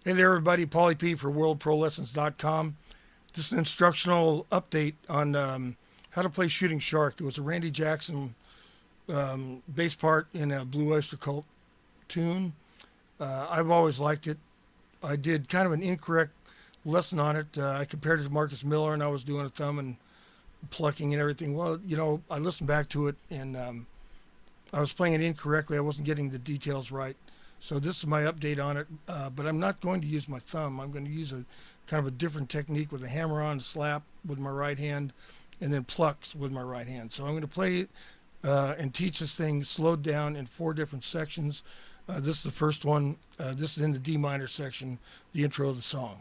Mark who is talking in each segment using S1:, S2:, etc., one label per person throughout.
S1: Hey there, everybody. Paulie P for WorldProLessons.com. Just an instructional update on how to play Shooting Shark. It was a Randy Jackson bass part in a Blue Oyster Cult tune. I've always liked it. I did kind of an incorrect lesson on it. I compared it to Marcus Miller, and I was doing a thumb and plucking and everything. Well, I listened back to it, and I was playing it incorrectly. I wasn't getting the details right. So this is my update on it, but I'm not going to use my thumb. I'm going to use a kind of a different technique with a hammer-on slap with my right hand and then plucks with my right hand. So I'm going to play and teach this thing slowed down in 4 different sections. This is the first one. This is in the D minor section, the intro of the song.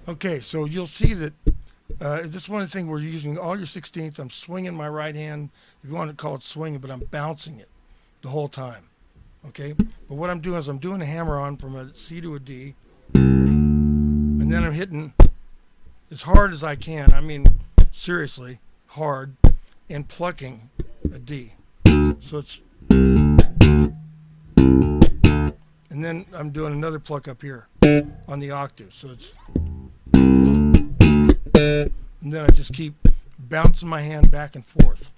S1: Okay, so you'll see that this is one of the things where you're using all your 16th. I'm swinging my right hand, if you want to call it swinging, but I'm bouncing it the whole time. Okay, but what I'm doing is I'm doing a hammer on from a C to a D, and then I'm hitting as hard as I can. I mean, seriously, hard, and plucking a D. So it's, and then I'm doing another pluck up here on the octave. So it's, and then I just keep bouncing my hand back and forth.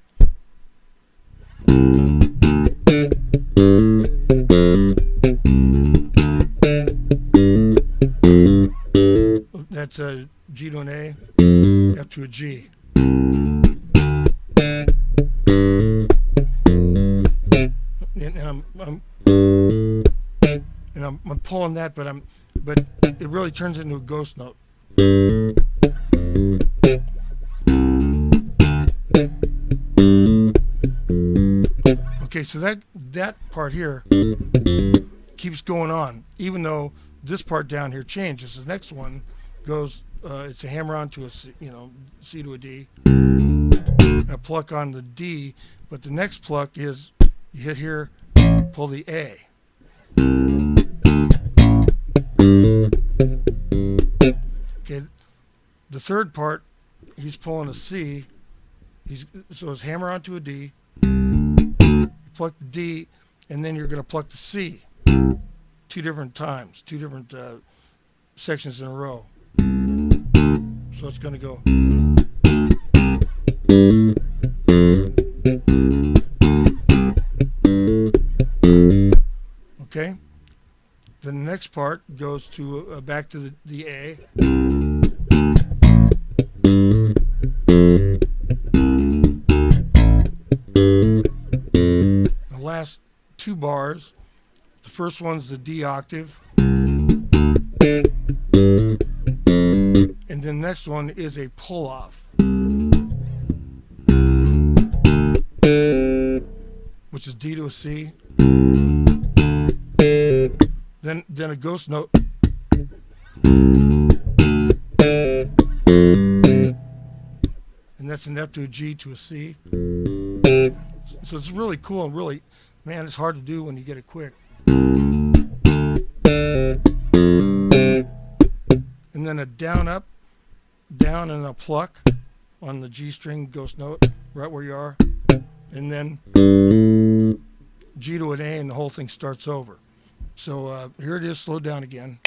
S1: That's a G to an A, F to a G. And I'm pulling that, but it really turns into a ghost note. Okay, so that part here keeps going on, even though this part down here changes. The next one goes, it's a hammer on to a C, C to a D, and a pluck on the D, but the next pluck is you hit here, pull the A. Okay, the third part, he's pulling a C. So it's hammer onto a D, you pluck the D, and then you're going to pluck the C 2 different times, 2 different sections in a row. So it's going to go. Okay. Then the next part goes to back to the A. The last 2 bars, the first one's the D octave, and then the next one is a pull off, which is D to a C. Then a ghost note, and that's an F to a G to a C. So it's really cool and really, man, it's hard to do when you get it quick. And then a down up, down, and a pluck on the G string ghost note right where you are, and then G to an A, and the whole thing starts over. So here it is, slowed down again.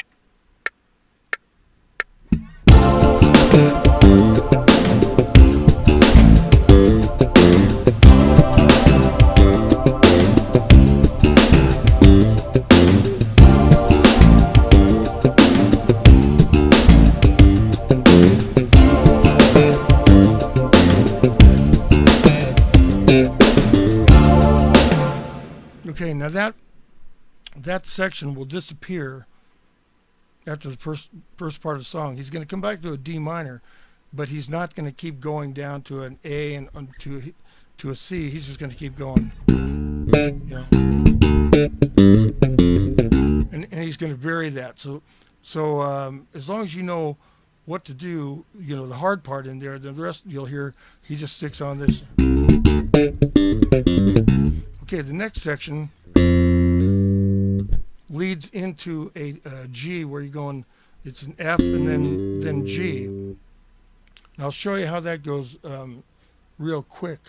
S1: Okay, now that section will disappear after the first part of the song. He's going to come back to a D minor, but he's not going to keep going down to an A and to a C. He's just going to keep going, you know, and he's going to vary that. So as long as you know what to do, you know, the hard part in there, then the rest you'll hear he just sticks on this. Okay, the next section leads into a G where you're going, it's an F and then G. And I'll show you how that goes real quick.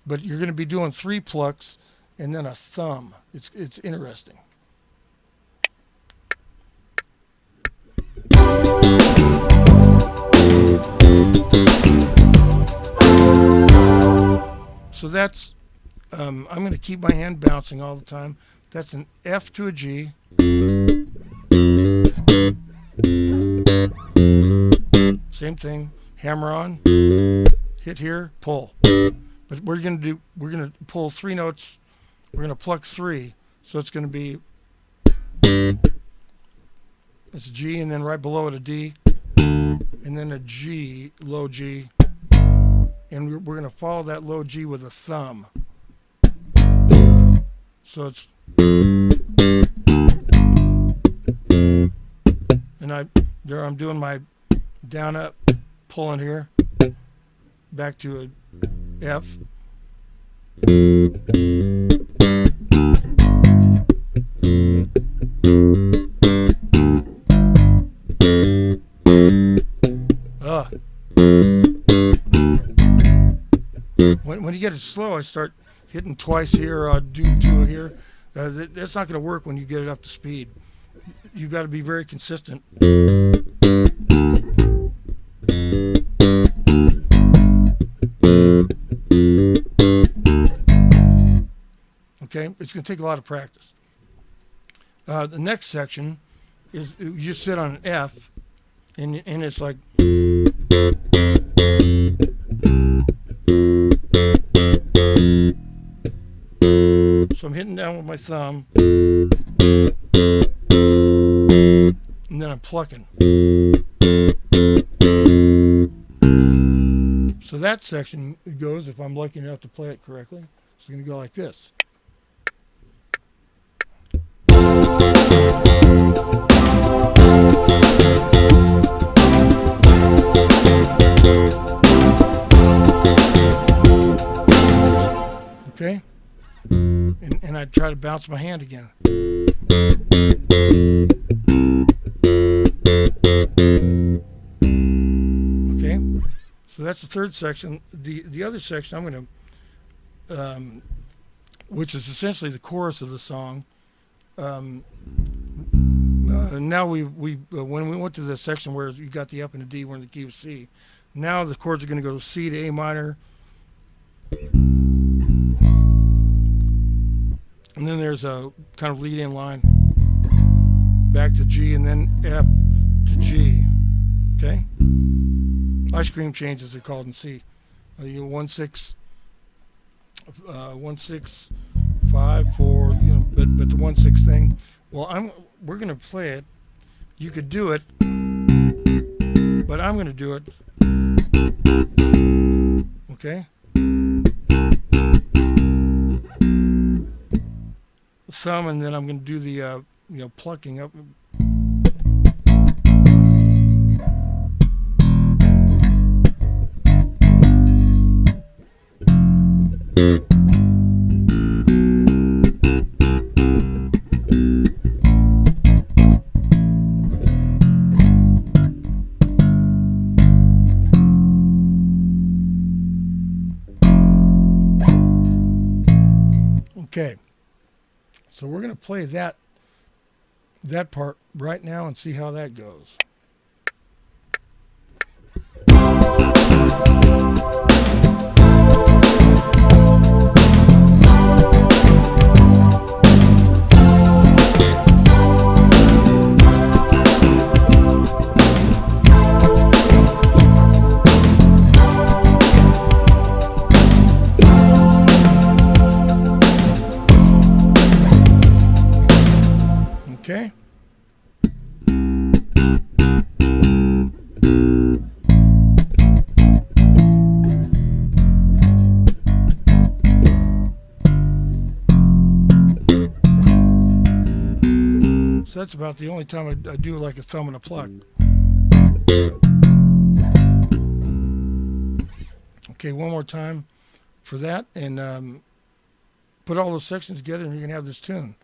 S1: But you're going to be doing 3 plucks and then a thumb. It's interesting. So that's, I'm going to keep my hand bouncing all the time. That's an F to a G. Same thing, hammer on, hit here, pull. But we're going to pull 3 notes. We're going to pluck 3. So it's going to be, it's a G and then right below it a D and then a G, low G. And we're going to follow that low G with a thumb. So it's, and I'm doing my down up, pulling here, back to a F. When you get it slow, I start hitting twice here, do 2 here. That's not going to work when you get it up to speed. You've got to be very consistent. Okay, it's going to take a lot of practice. The next section is you sit on an F, and it's like. So I'm hitting down with my thumb, and then I'm plucking. So that section goes, if I'm lucky enough to play it correctly, it's going to go like this. Okay? And I try to bounce my hand again. Okay? So that's the third section. The other section I'm going to, which is essentially the chorus of the song. Now when we went to the section where you got the F and the D, we're in the key of C. Now the chords are going to go to C to A minor. And then there's a kind of lead in line back to G and then F to G. Okay? Ice cream changes are called in C. 1 6 1 6 5 4, you know, but the 1 6 thing. Well, we're going to play it. You could do it, but I'm going to do it. Okay? Thumb, and then I'm going to do the plucking up. Okay. So we're going to play that part right now and see how that goes. Okay. So that's about the only time I do like a thumb and a pluck. Okay, one more time for that, and put all those sections together, and you're gonna have this tune.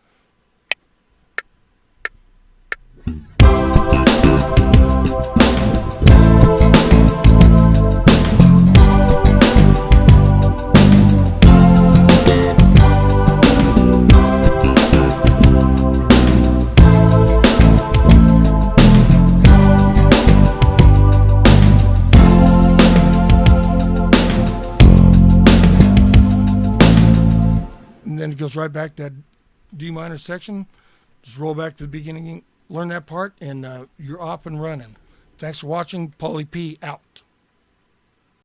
S1: And then it goes right back to that D minor section. Just roll back to the beginning, learn that part, and you're off and running. Thanks for watching. Paulie P out.